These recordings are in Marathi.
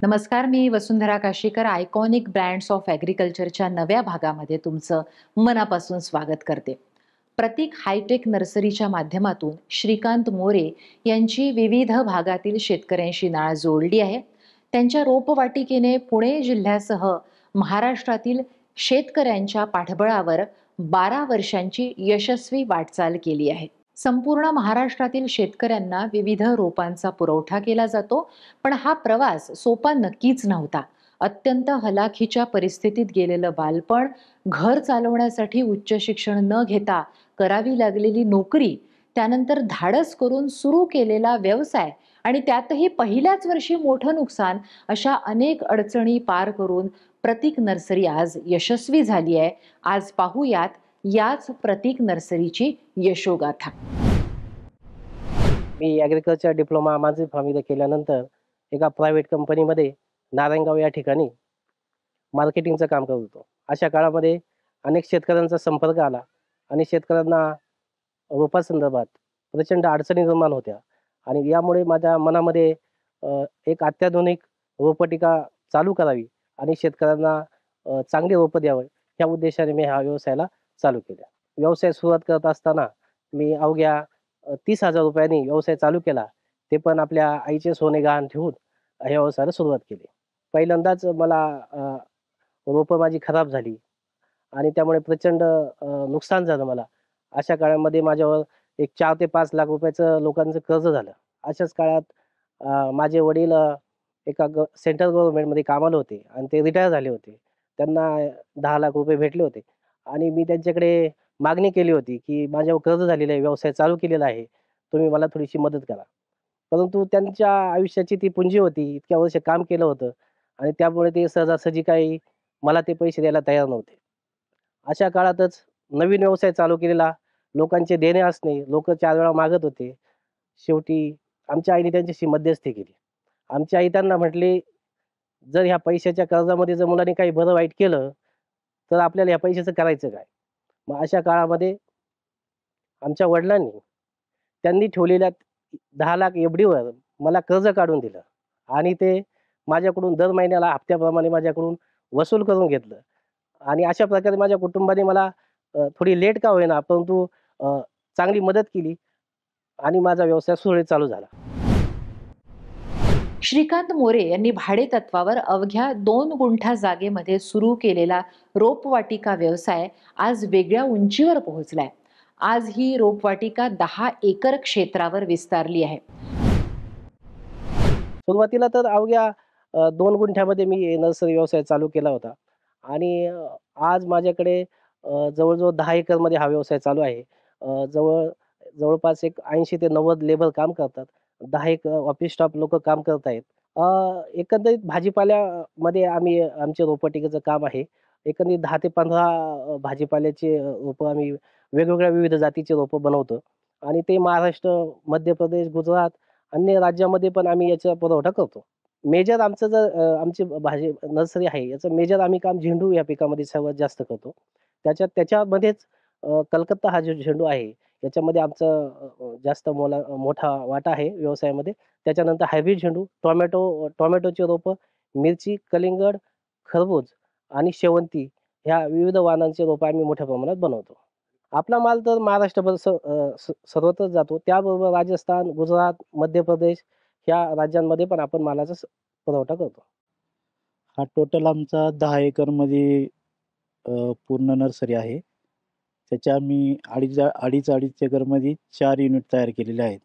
नमस्कार, मी वसुंधरा काशीकर आयकॉनिक ब्रँड्स ऑफ ॲग्रिकल्चरच्या नव्या भागामध्ये तुमचं मनापासून स्वागत करते. प्रतीक हायटेक नर्सरीच्या माध्यमातून श्रीकांत मोरे यांची विविध भागातील शेतकऱ्यांशी नाळ जोडली आहे. त्यांच्या रोपवाटिकेने पुणे जिल्ह्यासह महाराष्ट्रातील शेतकऱ्यांच्या पाठबळावर 12 वर्षांची यशस्वी वाटचाल केली आहे. संपूर्ण महाराष्ट्रातील शेतकऱ्यांना विविध रोपांचा पुरवठा केला जातो, पण हा प्रवास सोपा नक्कीच नव्हता. अत्यंत हलाखीच्या परिस्थितीत गेलेलं बालपण, घर चालवण्यासाठी उच्च शिक्षण न घेता करावी लागलेली नोकरी, त्यानंतर धाडस करून सुरू केलेला व्यवसाय आणि त्यातही पहिल्याच वर्षी मोठं नुकसान, अशा अनेक अडचणी पार करून प्रतीक नर्सरी आज यशस्वी झाली आहे. आज पाहूयात याच प्रतीक नर्सरीची यशोगाथा. मी ॲग्रिकल्चर डिप्लोमा माझे फार्म इथं केल्यानंतर एका प्रायव्हेट कंपनीमध्ये नारायणगाव या ठिकाणी मार्केटिंगचं काम करत होतो. अशा काळामध्ये अनेक शेतकऱ्यांचा संपर्क आला आणि शेतकऱ्यांना रोपासंदर्भात प्रचंड अडचणी निर्माण होत्या आणि यामुळे माझ्या मनामध्ये एक अत्याधुनिक रोपवाटिका चालू करावी आणि शेतकऱ्यांना चांगली रोपं द्यावं या उद्देशाने मी ह्या व्यवसायाला चालू केला. व्यवसाय सुरुवात करत असताना मी अवघ्या 30,000 रुपयांनी व्यवसाय चालू केला. ते पण आपल्या आईचे सोने गहाण ठेवून ह्या व्यवसायाला सुरुवात केली. पहिल्यांदाच मला रोपं माझी खराब झाली आणि त्यामुळे प्रचंड नुकसान झालं मला. अशा काळामध्ये माझ्यावर एक 4 ते 5 लाख रुपयाचं लोकांचं कर्ज झालं. अशाच काळात माझे वडील एका सेंट्रल गव्हर्नमेंटमध्ये कामाला होते आणि ते रिटायर झाले होते. त्यांना 10 लाख रुपये भेटले होते आणि मी त्यांच्याकडे मागणी केली होती, की माझ्यावर कर्ज झालेलं आहे, व्यवसाय चालू केलेला आहे, तुम्ही मला थोडीशी मदत करा. परंतु त्यांच्या आयुष्याची ती पुंजी होती, इतक्या वर्ष काम केलं होतं आणि त्यामुळे ते सहजासहजी काही मला ते पैसे द्यायला तयार नव्हते. अशा काळातच नवीन व्यवसाय चालू केलेला, लोकांचे देणे असणे, लोक 4 वेळा मागत होते. शेवटी आमच्या आईने त्यांच्याशी मध्यस्थी केली. आमची आई त्यांना म्हटली, जर ह्या पैशाच्या कर्जामध्ये जर मुलांनी काही बरं वाईट केलं, तर आपल्याला ह्या पैशाचं करायचं काय? मग अशा काळामध्ये आमच्या वडिलांनी त्यांनी ठेवलेल्या 10 लाख एफ-डीवर मला कर्ज काढून दिलं आणि ते माझ्याकडून दर महिन्याला हप्त्याप्रमाणे माझ्याकडून वसूल करून घेतलं आणि अशा प्रकारे माझ्या कुटुंबाने मला थोडी लेट का होईना परंतु चांगली मदत केली आणि माझा व्यवसाय सुरळीत चालू झाला. श्रीकांत मोरे यांनी भाडेतत्वावर अवघ्या 2 गुंठा जागेमध्ये सुरू केलेला रोपवाटिका व्यवसाय आज वेगळ्या उंचीवर पोहोचलाय. आज ही रोपवाटिका 10 एकर क्षेत्रावर विस्तारली आहे. सुरुवातीला तर अवघ्या 2 गुंठ्यामध्ये मी नर्सरी व्यवसाय चालू केला होता आणि आज माझ्याकडे जवळजवळ 10 एकरमध्ये हा व्यवसाय चालू आहे. जवळपास एक 80 ते 90 लेबर काम करतात. 10 एक ऑफिस स्टाफ लोकं काम करत आहेत. एकंदरीत भाजीपाल्यामध्ये आम्ही आमचे रोपवाटिकेचं काम आहे. एकंदरीत 10 ते 15 भाजीपाल्याचे रोपं आम्ही वेगवेगळ्या विविध जातीचे रोपं बनवतो आणि ते महाराष्ट्र, मध्य प्रदेश, गुजरात अन्य राज्यामध्ये पण आम्ही याचा पुरवठा करतो. मेजर आमचं आमची भाजी नर्सरी आहे याचं मेजर आम्ही काम झेंडू या पिकामध्ये सर्वात जास्त करतो. त्याच्यामध्येच कलकत्ता हा जो झेंडू आहे याच्यामध्ये आमचं जास्त मोठा वाटा आहे व्यवसायामध्ये. त्याच्यानंतर हायब्रिड झेंडू, टोमॅटोची रोपं, मिरची, कलिंगड, खरबूज आणि शेवंती ह्या विविध वाणांची रोपं आम्ही मोठ्या प्रमाणात बनवतो. आपला माल तर महाराष्ट्रभर सर्वत्रच जातो. त्याबरोबर राजस्थान, गुजरात, मध्य प्रदेश ह्या राज्यांमध्ये पण आपण मालाचा पुरवठा करतो. हा टोटल आमचा 10 एकरमध्ये पूर्ण नर्सरी आहे. त्याच्या आम्ही अडीच एकरमध्ये 4 युनिट तयार केलेले आहेत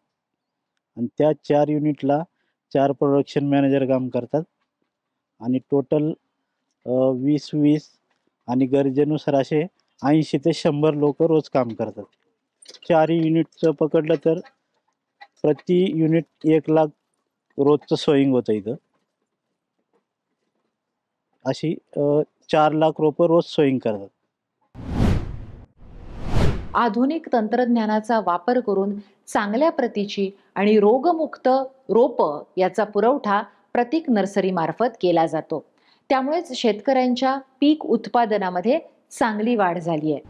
आणि त्या 4 युनिटला 4 प्रोडक्शन मॅनेजर काम करतात आणि टोटल 20-20 आणि गरजेनुसार असे 80 ते 100 लोक रोज काम करतात. 4 युनिटचं पकडलं तर प्रति युनिट 1 लाख रोजचं सोईंग होतं इथं. अशी 4 लाख रोपं रोज सोईंग करतात. आधुनिक तंत्रज्ञानाचा वापर करून चांगल्या प्रतीची आणि रोगमुक्त रोपं याचा पुरवठा प्रतीक नर्सरी मार्फत केला जातो. त्यामुळेच शेतकऱ्यांच्या पीक उत्पादनामध्ये चांगली वाढ झाली आहे.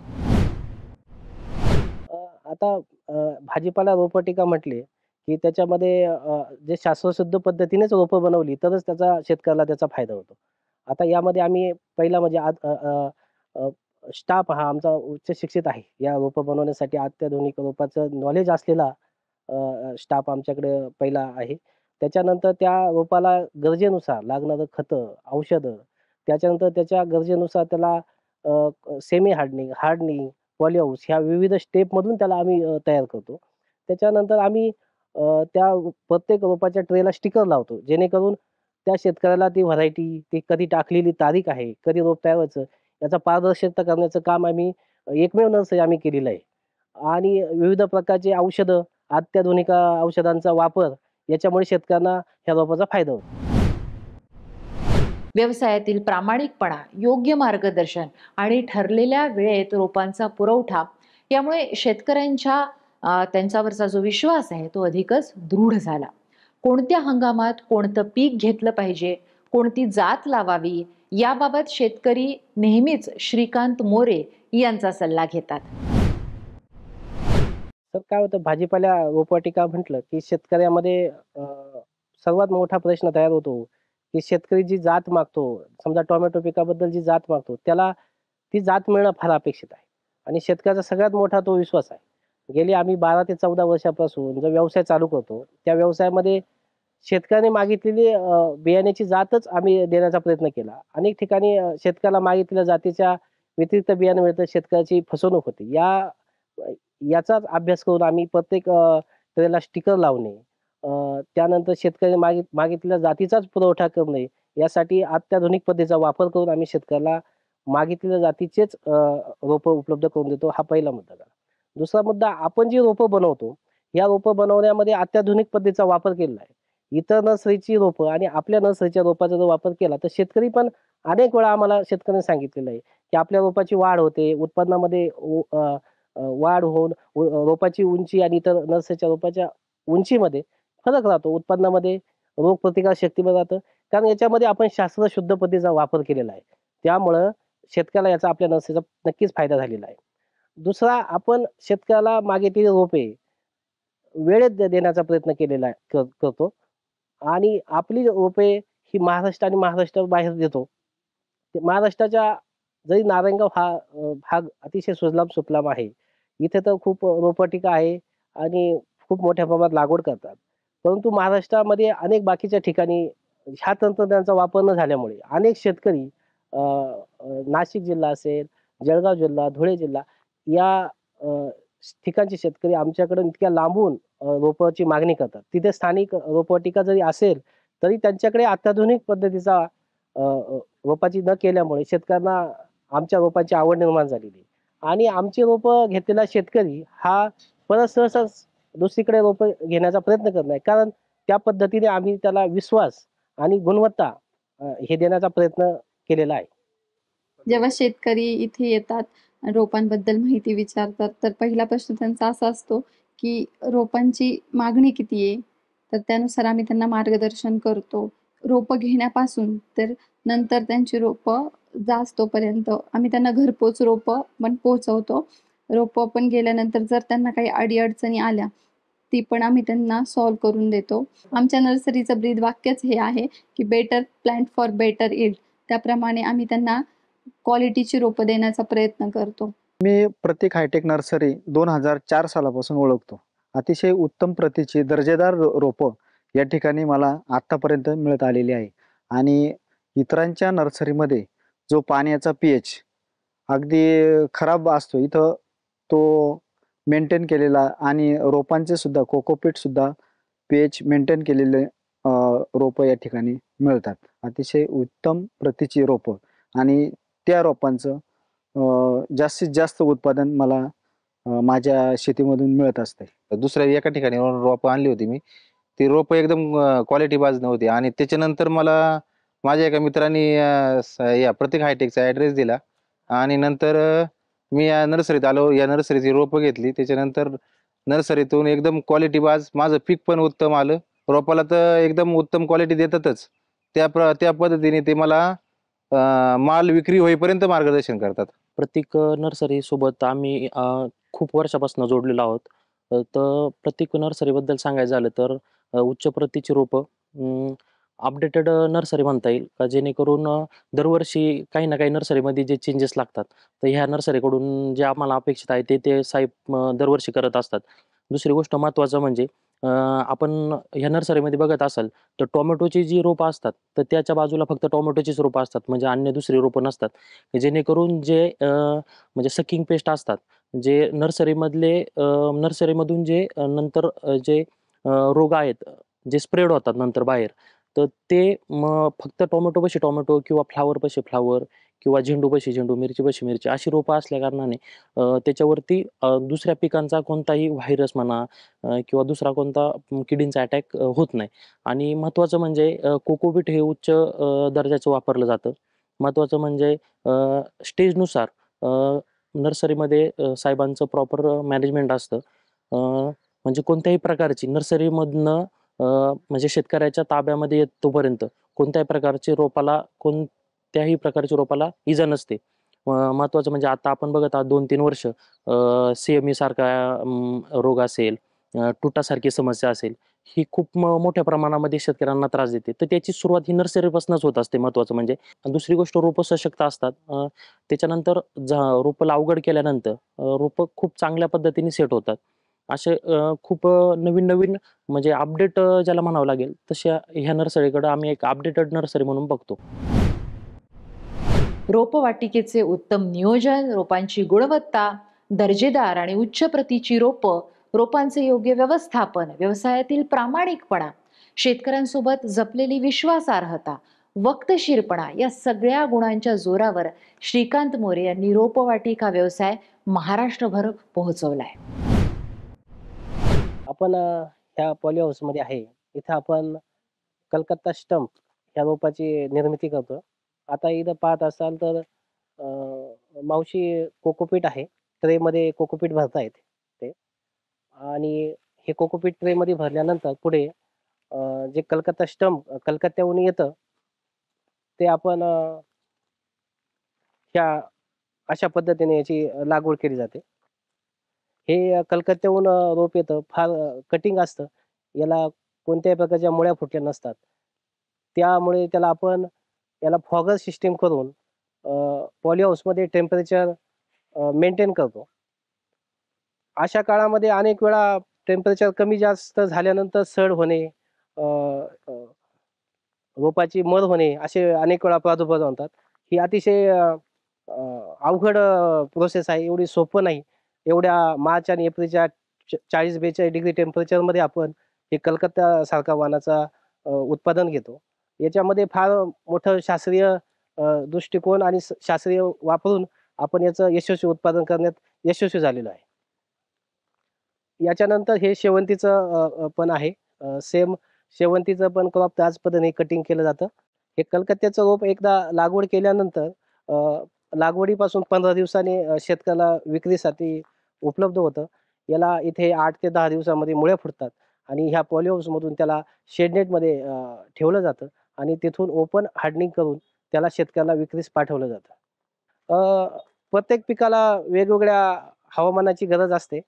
आता भाजीपाला रोपवाटिका म्हटले की त्याच्यामध्ये जे शास्त्रशुद्ध पद्धतीनेच रोपं बनवली तरच त्याचा शेतकऱ्याला त्याचा फायदा होतो. आता यामध्ये आम्ही पहिला म्हणजे स्टाफ हा आमचा उच्च शिक्षित आहे. या रोपं बनवण्यासाठी अत्याधुनिक रोपाचं नॉलेज असलेला स्टाफ आमच्याकडे पहिला आहे. त्याच्यानंतर त्या रोपाला गरजेनुसार लागणारं खतं, औषधं, त्याच्यानंतर त्याच्या गरजेनुसार त्याला सेमी हार्डनिंग, हार्डनिंग, पॉलीहाऊस ह्या विविध स्टेपमधून त्याला आम्ही तयार करतो. त्याच्यानंतर आम्ही त्या प्रत्येक रोपाच्या ट्रेला स्टिकर लावतो. जेणेकरून त्या शेतकऱ्याला ती व्हरायटी, ती कधी टाकलेली तारीख आहे, कधी रोप तयार व्हायचं, याचा पारदर्शकता करण्याचं काम आम्ही एकमेव नर्सरी आम्ही केलेलं आहे. आणि विविध प्रकारची औषधं, अत्याधुनिक औषधांचा वापर याच्यामुळे शेतकऱ्यांना ह्या रोपाचा फायदा होतो. व्यवसायातील प्रामाणिकपणा, योग्य मार्गदर्शन आणि ठरलेल्या वेळेत रोपांचा पुरवठा यामुळे शेतकऱ्यांच्या त्यांच्यावरचा जो विश्वास आहे तो अधिकच दृढ झाला. कोणत्या हंगामात कोणतं पीक घेतलं पाहिजे, कोणती जात लावावी याबाबत शेतकरी नेहमीच श्रीकांत मोरे यांचा सल्ला घेतात. तर काय होतं भाजीपाला रोपवाटिका म्हटलं, की शेतकऱ्यामध्ये सर्वात मोठा प्रश्न तयार होतो, की शेतकरी जी जात मागतो, समजा टोमॅटो पिकाबद्दल जी जात मागतो, त्याला ती जात मिळणं फार अपेक्षित आहे. आणि शेतकऱ्याचा सगळ्यात मोठा तो विश्वास आहे. गेली आम्ही 12 ते 14 वर्षापासून जो व्यवसाय चालू करतो, त्या व्यवसायामध्ये शेतकऱ्याने मागितलेली बियाण्याची जातच आम्ही देण्याचा प्रयत्न केला. अनेक ठिकाणी शेतकऱ्याला मागितलेल्या जातीच्या व्यतिरिक्त बियाणं मिळतं, शेतकऱ्याची फसवणूक होते. याचाच अभ्यास करून आम्ही प्रत्येक ट्रेला स्टिकर लावणे, त्यानंतर शेतकऱ्याने मागितलेल्या जातीचाच पुरवठा करणे, यासाठी अत्याधुनिक पद्धतीचा वापर करून आम्ही शेतकऱ्याला मागितलेल्या जातीचेच रोपं उपलब्ध करून देतो. हा पहिला मुद्दा झाला. दुसरा मुद्दा, आपण जी रोपं बनवतो, या रोपं बनवण्यामध्ये अत्याधुनिक पद्धतीचा वापर केलेला आहे. इतर नर्सरीची रोपं आणि आपल्या नर्सरीच्या रोपाचा जर वापर केला, तर शेतकरी पण अनेक वेळा आम्हाला शेतकऱ्यांनी सांगितलेलं आहे, की आपल्या रोपाची वाढ होते, उत्पन्नामध्ये वाढ होऊन रोपाची उंची आणि इतर नर्सरीच्या रोपाच्या उंचीमध्ये फरक राहतो. उत्पन्नामध्ये रोगप्रतिकारक शक्तीमध्ये राहतं. कारण याच्यामध्ये आपण शास्त्रशुद्ध पद्धतीचा वापर केलेला आहे. त्यामुळं शेतकऱ्याला याचा आपल्या नर्सरीचा नक्कीच फायदा झालेला आहे. दुसरा, आपण शेतकऱ्याला मागितलेली रोपे वेळेत देण्याचा प्रयत्न केलेला आहे करतो. आणि आपली रोपे ही महाराष्ट्र आणि महाराष्ट्राबाहेर देतो. ते महाराष्ट्राच्या जरी नारायणगाव हा भाग अतिशय सुजलाम सुफलाम आहे. इथे तर खूप रोपवाटिका आहे आणि खूप मोठ्या प्रमाणात लागवड करतात. परंतु महाराष्ट्रामध्ये अनेक बाकीच्या ठिकाणी ह्या तंत्रज्ञानाचा वापर न झाल्यामुळे अनेक शेतकरी नाशिक जिल्हा असेल, जळगाव जिल्हा, धुळे जिल्हा या ठिकाणचे शेतकरी आमच्याकडून इतक्या लांबून रोपाची मागणी करतात. तिथे स्थानिक रोपवाटिका जरी असेल, तरी त्यांच्याकडे अत्याधुनिक पद्धतीचा रोपाची न केल्यामुळे शेतकऱ्यांना आमच्या रोपांची आवड निर्माण झालेली आहे. आणि आमची रोपं घेतलेला शेतकरी हा परत सहसा दुसरीकडे रोपं घेण्याचा प्रयत्न करत नाही. कारण त्या पद्धतीने आम्ही त्याला विश्वास आणि गुणवत्ता हे देण्याचा प्रयत्न केलेला आहे. जेव्हा शेतकरी इथे येतात, रोपांबद्दल माहिती विचारतात, तर पहिला प्रश्न त्यांचा असा असतो, की रोपांची मागणी किती आहे? तर त्यानुसार आम्ही त्यांना मार्गदर्शन करतो. रोपं घेण्यापासून तर नंतर त्यांची रोपं जास्तोपर्यंत आम्ही त्यांना घरपोच रोपं पण पोहोचवतो. रोपं पण गेल्यानंतर जर त्यांना काही अडी-अडचणी आल्या, ती पण आम्ही त्यांना सॉल्व्ह करून देतो. आमच्या नर्सरीचं ब्रीद वाक्यच हे आहे, की better plant for better yield. त्याप्रमाणे आम्ही त्यांना क्वालिटीची रोपं देण्याचा प्रयत्न करतो. मी प्रतीक हायटेक नर्सरी 2004 सालापासून ओळखतो. अतिशय उत्तम प्रतीची दर्जेदार रोपं या ठिकाणी मला आत्तापर्यंत मिळत आलेली आहे. आणि इतरांच्या नर्सरीमध्ये जो पाण्याचा पीएच अगदी खराब असतो, इथं तो मेंटेन केलेला आणि रोपांचे सुद्धा कोकोपीट सुद्धा पीएच मेंटेन केलेले रोपं या ठिकाणी मिळतात. अतिशय उत्तम प्रतीची रोपं आणि त्या रोपांचं जास्तीत जास्त उत्पादन मला माझ्या शेतीमधून मिळत असते. दुसऱ्या एका ठिकाणी रोपं आणली होती मी. ती रोपं एकदम क्वालिटी बाज नव्हती आणि त्याच्यानंतर मला माझ्या एका मित्राने या प्रतीक हायटेकचा ॲड्रेस दिला आणि नंतर मी या नर्सरीत आलो. या नर्सरीची रोपं घेतली. त्याच्यानंतर नर्सरीतून एकदम क्वालिटी बाज माझं पीक पण उत्तम आलं. रोपाला तर एकदम उत्तम क्वालिटी देतातच. त्या पद्धतीने ते मला माल विक्री होईपर्यंत मार्गदर्शन करतात. प्रतीक नर्सरी सोबत आम्ही खूप वर्षापासून जोडलेलो आहोत. तर प्रत्येक नर्सरीबद्दल सांगायचं झालं तर उच्च प्रतीची रोपं अपडेटेड नर्सरी म्हणता येईल का, जेणेकरून दरवर्षी काही ना काही नर्सरीमध्ये जे चेंजेस लागतात तर ह्या नर्सरीकडून जे आम्हाला अपेक्षित आहे ते साहेब दरवर्षी करत असतात. दुसरी गोष्ट महत्त्वाचं म्हणजे आपण ह्या नर्सरीमध्ये बघत असाल तर टोमॅटोची जी रोपं असतात तर त्याच्या बाजूला फक्त टोमॅटोचीच रोपं असतात, म्हणजे अन्य दुसरी रोपं नसतात. जेणेकरून जे म्हणजे सकिंग पेस्ट असतात, जे नर्सरीमधून जे नंतर जे रोग आहेत जे स्प्रेड होतात नंतर बाहेर, तर ते मग फक्त टोमॅटोपाशी टोमॅटो किंवा फ्लावरपाशी फ्लावर किंवा झेंडूपाशी झेंडू, मिरचीपाशी मिरची अशी रोपं असल्या कारणाने त्याच्यावरती दुसऱ्या पिकांचा कोणताही व्हायरस म्हणा किंवा दुसरा कोणता किडींचा अटॅक होत नाही. आणि महत्त्वाचं म्हणजे कोकोपीट हे उच्च दर्जाचं वापरलं जातं. महत्त्वाचं म्हणजे स्टेजनुसार नर्सरीमध्ये साहेबांचं प्रॉपर मॅनेजमेंट असतं. म्हणजे कोणत्याही प्रकारची नर्सरीमधनं म्हणजे शेतकऱ्याच्या ताब्यामध्ये येतोपर्यंत कोणत्याही प्रकारच्या रोपाला इजा नसते. महत्त्वाचं म्हणजे आता आपण बघत आहोत 2-3 वर्ष CME सारखा रोग असेल, तुटासारखी समस्या असेल, ही खूप मोठ्या प्रमाणामध्ये शेतकऱ्यांना त्रास देते. तर त्याची सुरुवात ही नर्सरीपासूनच होत असते महत्त्वाचं म्हणजे. आणि दुसरी गोष्ट रोपं सशक्त असतात. त्याच्यानंतर रोपं लागवड केल्यानंतर रोपं खूप चांगल्या पद्धतीने सेट होतात. असे खूप नवीन-नवीन म्हणजे अपडेट ज्याला म्हणावं लागेल, तशा ह्या नर्सरीकडं आम्ही एक अपडेटेड नर्सरी म्हणून बघतो. रोपवाटिकेचे उत्तम नियोजन, रोपांची गुणवत्ता, दर्जेदार आणि उच्च प्रतीची रोपं, रोपांचे योग्य व्यवस्थापन, व्यवसायातील प्रामाणिकपणा, शेतकऱ्यांसोबत जपलेली विश्वासार्हता, वक्तशीरपणा या सगळ्या गुणांच्या जोरावर श्रीकांत मोरे यांनी रोपवाटिका व्यवसाय महाराष्ट्रभर पोहोचवलाय. आपण ह्या पॉली हाऊसमध्ये आहे. इथं आपण कलकत्ता स्टंप ह्या रोपाची निर्मिती करतो. आता इथं पाहत असाल तर मावशी कोकोपीट आहे. ट्रेमध्ये कोकोपीट भरतायत ते. आणि हे कोकोपीट ट्रेमध्ये भरल्यानंतर पुढे जे कलकत्ता स्टंप कलकत्त्याहून येतं, ते आपण ह्या अशा पद्धतीने याची लागवड केली जाते. हे कलकत्त्याहून रोप येतं. फार कटिंग असतं. याला कोणत्याही प्रकारच्या मुळ्या फुटल्या नसतात. त्यामुळे याला फॉगर सिस्टम करून पॉली हाऊसमध्ये टेम्परेचर मेंटेन करतो. अशा काळामध्ये अनेक वेळा टेम्परेचर कमी जास्त झाल्यानंतर सड होणे, अ, अ, रोपाची मर होणे असे अनेक वेळा प्रादुर्भाव होतात. ही अतिशय अ, अवघड प्रोसेस आहे. एवढी सोपं नाही. एवढ्या मार्च आणि एप्रिलच्या 40-42 डिग्री टेम्परेचरमध्ये आपण हे कलकत्तासारखा वाणाचा उत्पादन घेतो. याच्यामध्ये फार मोठं शास्त्रीय दृष्टिकोन आणि शास्त्रीय वापरून आपण याचं यशस्वी उत्पादन करण्यात यशस्वी झालेलो आहे. याच्यानंतर हे शेवंतीचं पण आहे. सेम शेवंतीचं पण क्रॉप त्याच पद्धतीने कटिंग केलं जातं. हे कलकत्त्याचं रोप एकदा लागवड केल्यानंतर लागवडीपासून 15 दिवसांनी शेतकऱ्याला विक्रीसाठी उपलब्ध होतं. याला इथे 8 ते 10 दिवसामध्ये मुळ्या फुटतात आणि ह्या पॉली हाऊसमधून त्याला शेडनेटमध्ये ठेवलं जातं आणि तिथून ओपन हार्डनिंग करून त्याला शेतकऱ्याला विक्रीस पाठवलं जातं. प्रत्येक पिकाला वेगवेगळ्या हवामानाची गरज असते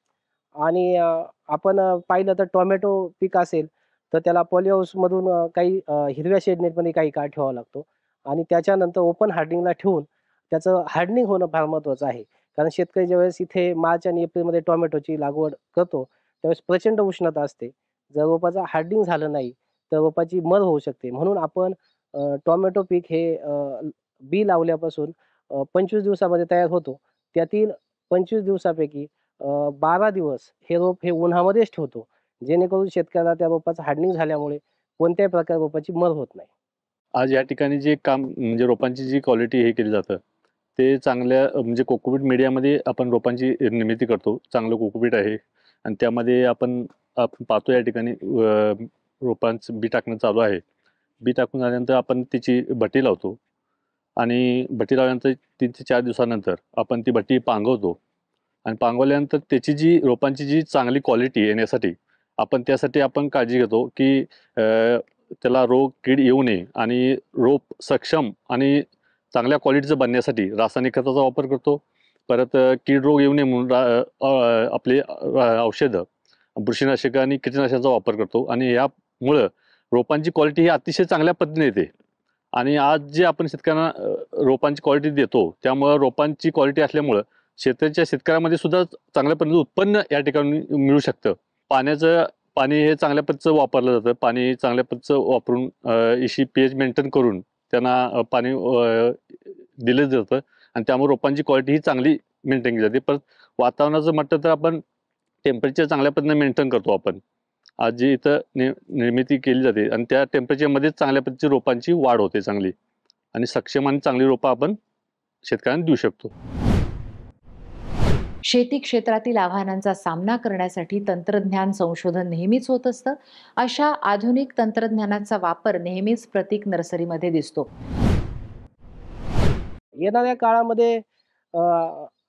आणि आपण पाहिलं तर टोमॅटो पीक असेल, तर त्याला पॉली हाऊसमधून काही हिरव्या शेडनेटमध्ये काही काळ ठेवावा लागतो आणि त्याच्यानंतर ओपन हार्डनिंगला ठेवून त्याचं हार्डनिंग होणं फार महत्त्वाचं आहे. कारण शेतकरी ज्यावेळेस इथे मार्च आणि एप्रिलमध्ये टोमॅटोची लागवड करतो, त्यावेळेस प्रचंड उष्णता असते. जर रोपाचं हार्डनिंग झालं नाही, तर रोपाची मर होऊ शकते. म्हणून आपण टोमॅटो पीक हे बी लावल्यापासून 25 दिवसामध्ये तयार होतो. त्यातील 25 दिवसापैकी 12 दिवस हे रोप हे उन्हामध्येच ठेवतो. जेणेकरून शेतकऱ्याला त्या रोपाचं हार्डनिंग झाल्यामुळे कोणत्याही प्रकारे रोपाची मर होत नाही. आज या ठिकाणी जे काम म्हणजे रोपांची जी क्वालिटी हे केली जातं, ते चांगल्या म्हणजे कोकोपीट मीडियामध्ये आपण रोपांची निर्मिती करतो. चांगलं कोकोपीट आहे आणि त्यामध्ये आपण पाहतो या ठिकाणी रोपांचं बी टाकणं चालू आहे. बी टाकून झाल्यानंतर आपण त्याची भट्टी लावतो आणि भट्टी लावल्यानंतर 3 ते 4 दिवसानंतर आपण ती भट्टी पांगवतो आणि पांगवल्यानंतर त्याची जी रोपांची जी चांगली क्वालिटी येण्यासाठी आपण त्यासाठी आपण काळजी घेतो, की त्याला रोग, कीड येऊ नये आणि रोप सक्षम आणि चांगल्या क्वालिटीचं बनण्यासाठी रासायनिक खताचा वापर करतो. परत कीड रोग येऊ नये म्हणून आपले औषधं बुरशीनाशक आणि कीटकनाशकांचा वापर करतो आणि यामुळं रोपांची क्वालिटी ही अतिशय चांगल्या पद्धतीने येते. आणि आज जे आपण शेतकऱ्यांना रोपांची क्वालिटी देतो, त्यामुळं रोपांची क्वालिटी असल्यामुळं शेतकऱ्यामध्ये सुद्धा चांगल्या पद्धतीचं उत्पन्न या ठिकाणी मिळू शकतं. पाणी हे चांगल्या पद्धतीचं वापरलं जातं. पाणी चांगल्या पद्धतीचं वापरून इशी pH मेंटेन करून त्यांना पाणी दिलं जातं आणि त्यामुळे रोपांची क्वालिटी ही चांगली मेंटेन केली जाते. परत वातावरणाचं म्हटलं तर आपण टेम्परेचर चांगल्या पद्धतीने मेंटेन करतो आपण. आज जी इथं निर्मिती केली जाते आणि त्या टेम्परेचरमध्येच चांगल्या पद्धतीची रोपांची वाढ होते चांगली आणि सक्षम आणि चांगली रोपं आपण शेतकऱ्यांना देऊ शकतो. शेती क्षेत्रातील आव्हानांचा सामना करण्यासाठी तंत्रज्ञान संशोधन नेहमीच होत असतं. अशा आधुनिक तंत्रज्ञानाचा वापर नेहमीच प्रतीक नर्सरीमध्ये दिसतो. येणाऱ्या काळामध्ये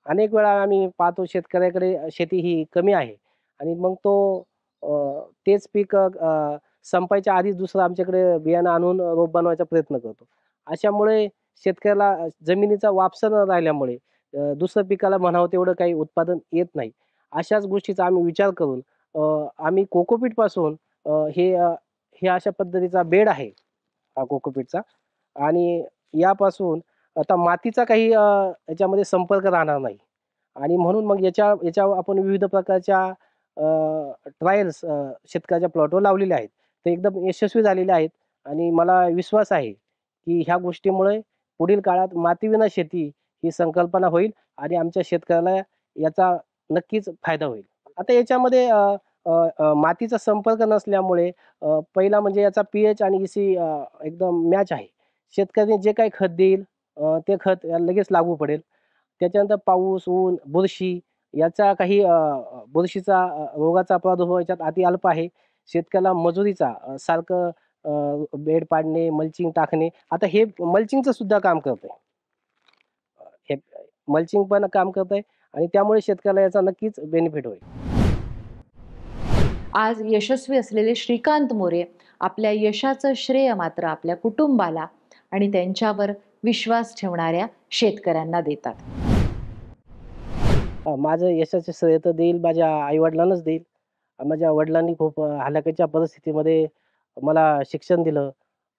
अनेक वेळा आम्ही पाहतो शेतकऱ्याकडे शेती ही कमी आहे आणि मग तो तेच पीक संपायच्या आधीच दुसरं आमच्याकडे बियाणं आणून रोप बनवायचा प्रयत्न करतो. अशामुळे शेतकऱ्याला जमिनीचा वापसा न राहिल्यामुळे दुसरं पिकाला म्हणावं तेवढं काही उत्पादन येत नाही. अशाच गोष्टीचा आम्ही विचार करून आम्ही कोकोपीटपासून हे अशा पद्धतीचा बेड आहे हा कोकोपीटचा आणि यापासून आता मातीचा काही याच्यामध्ये संपर्क राहणार नाही आणि म्हणून मग याच्यावर आपण विविध प्रकारच्या ट्रायल्स शेतकऱ्याच्या प्लॉटवर लावलेले आहेत. ते एकदम यशस्वी झालेले आहेत आणि मला विश्वास आहे की ह्या गोष्टीमुळे पुढील काळात मातीविना शेती ही संकल्पना होईल आणि आमच्या शेतकऱ्याला याचा नक्कीच फायदा होईल. आता याच्यामध्ये मातीचा संपर्क नसल्यामुळे पहिला म्हणजे याचा pH आणि EC एकदम मॅच आहे. शेतकऱ्याने जे काही खत देईल ते खत लगेच लागू पडेल. त्याच्यानंतर पाऊस, ऊन, बुरशी याचा काही बुरशीचा रोगाचा प्रादुर्भाव याच्यात अति अल्प आहे. शेतकऱ्याला मजुरीचा सारखं बेड पाडणे, मल्चिंग टाकणे. आता हे मल्चिंगचं सुद्धा काम करतंय. हे मल्चिंग पण काम करतंय आणि त्यामुळे शेतकऱ्याला याचा नक्कीच बेनिफिट होईल. आज यशस्वी असलेले श्रीकांत मोरे आपल्या यशाचं श्रेय मात्र आपल्या कुटुंबाला आणि त्यांच्यावर विश्वास ठेवणाऱ्या शेतकऱ्यांना देतात. माझं यशाचं श्रेय तर देईल माझ्या आई-वडिलांनाच देईल. माझ्या वडिलांनी खूप हलाखीच्या परिस्थितीमध्ये मला शिक्षण दिलं.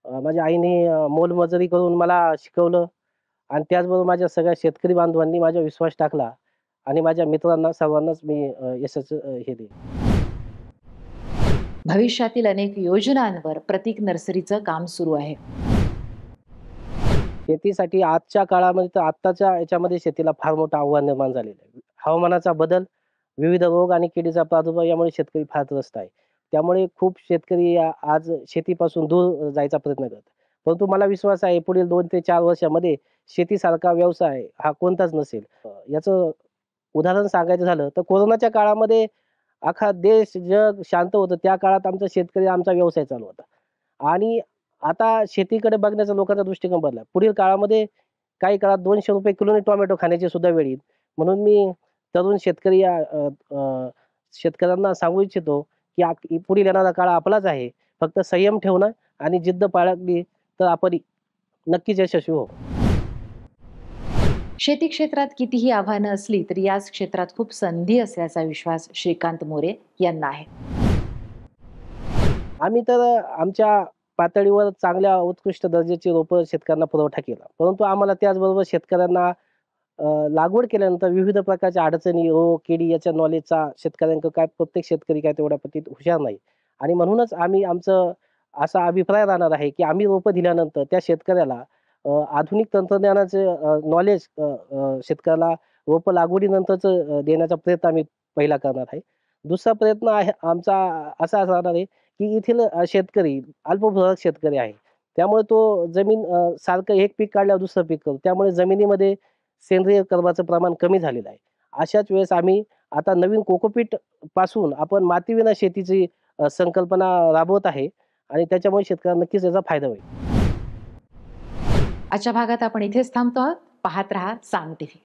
माझ्या आईने मोलमजुरी करून मला शिकवलं आणि त्याचबरोबर माझ्या सगळ्या शेतकरी बांधवांनी माझ्यावर विश्वास टाकला आणि माझ्या मित्रांना सर्वांनाच मी यशाचं हे देईन. भविष्यातील अनेक योजनांवर प्रतीक नर्सरीचं काम सुरू आहे. शेतीसाठी आजच्या काळामध्ये तर आत्ताच्या याच्यामध्ये शेतीला फार मोठं आव्हान निर्माण झालेलं आहे. हवामानाचा बदल, विविध रोग आणि किडीचा प्रादुर्भाव यामुळे शेतकरी फार त्रस्त आहे. त्यामुळे खूप शेतकरी आज शेतीपासून दूर जायचा प्रयत्न करतात. परंतु मला विश्वास आहे पुढील 2 ते 4 वर्षामध्ये शेतीसारखा व्यवसाय हा कोणताच नसेल. याचं उदाहरण सांगायचं झालं तर कोरोनाच्या काळामध्ये अख्खा देश, जग शांत होतं. त्या काळात आमचा शेतकरी आमचा व्यवसाय चालू होता आणि आता शेतीकडे बघण्याचा लोकांचा दृष्टिकोन बदलला. पुढील काळामध्ये काही काळात ₹200 किलोने टोमॅटो खाण्याची सुद्धा वेळ येईल. म्हणून मी तरुण शेतकरी शेतकऱ्यांना सांगू इच्छितो की पुढील येणारा काळ आपलाच आहे. फक्त संयम ठेवणं आणि जिद्द बाळगली तर आपण नक्कीच यशस्वी होऊ. शेती क्षेत्रात कितीही आव्हानं असली तरी याच क्षेत्रात खूप संधी असल्याचा विश्वास श्रीकांत मोरे यांना आहे. आम्ही तर आमच्या पातळीवर चांगल्या उत्कृष्ट दर्जाची रोपं शेतकऱ्यांना पुरवठा केला. परंतु आम्हाला त्याचबरोबर शेतकऱ्यांना लागवड केल्यानंतर विविध प्रकारच्या अडचणी, रोग, किडी याच्या नॉलेजचा शेतकऱ्यांकडे काय प्रत्येक शेतकरी काय तेवढ्या पद्धतीत हुशार नाही आणि म्हणूनच आम्ही आमचं असा अभिप्राय राहणार आहे की आम्ही रोपं दिल्यानंतर त्या शेतकऱ्याला आधुनिक तंत्रज्ञानाचे नॉलेज शेतकऱ्याला रोपं लागवडीनंतरचं देण्याचा प्रयत्न आम्ही पहिला करणार आहे. दुसरा प्रयत्न आहे आमचा असा राहणार आहे की येथील शेतकरी अल्पभूधारक शेतकरी आहे. त्यामुळे तो जमीन सारखं एक पीक काढल्यावर दुसरं पीक करतो. त्यामुळे जमिनीमध्ये सेंद्रिय कर्बाचं प्रमाण कमी झालेलं आहे. अशाच वेळेस आम्ही आता नवीन कोकोपीट पासून आपण मातीविना शेतीची संकल्पना राबवत आहे आणि त्याच्यामुळे शेतकऱ्यांना नक्कीच याचा फायदा होईल. आजच्या भागात आपण इथेच थांबतो आहोत. पाहत रहा साम टीव्ही.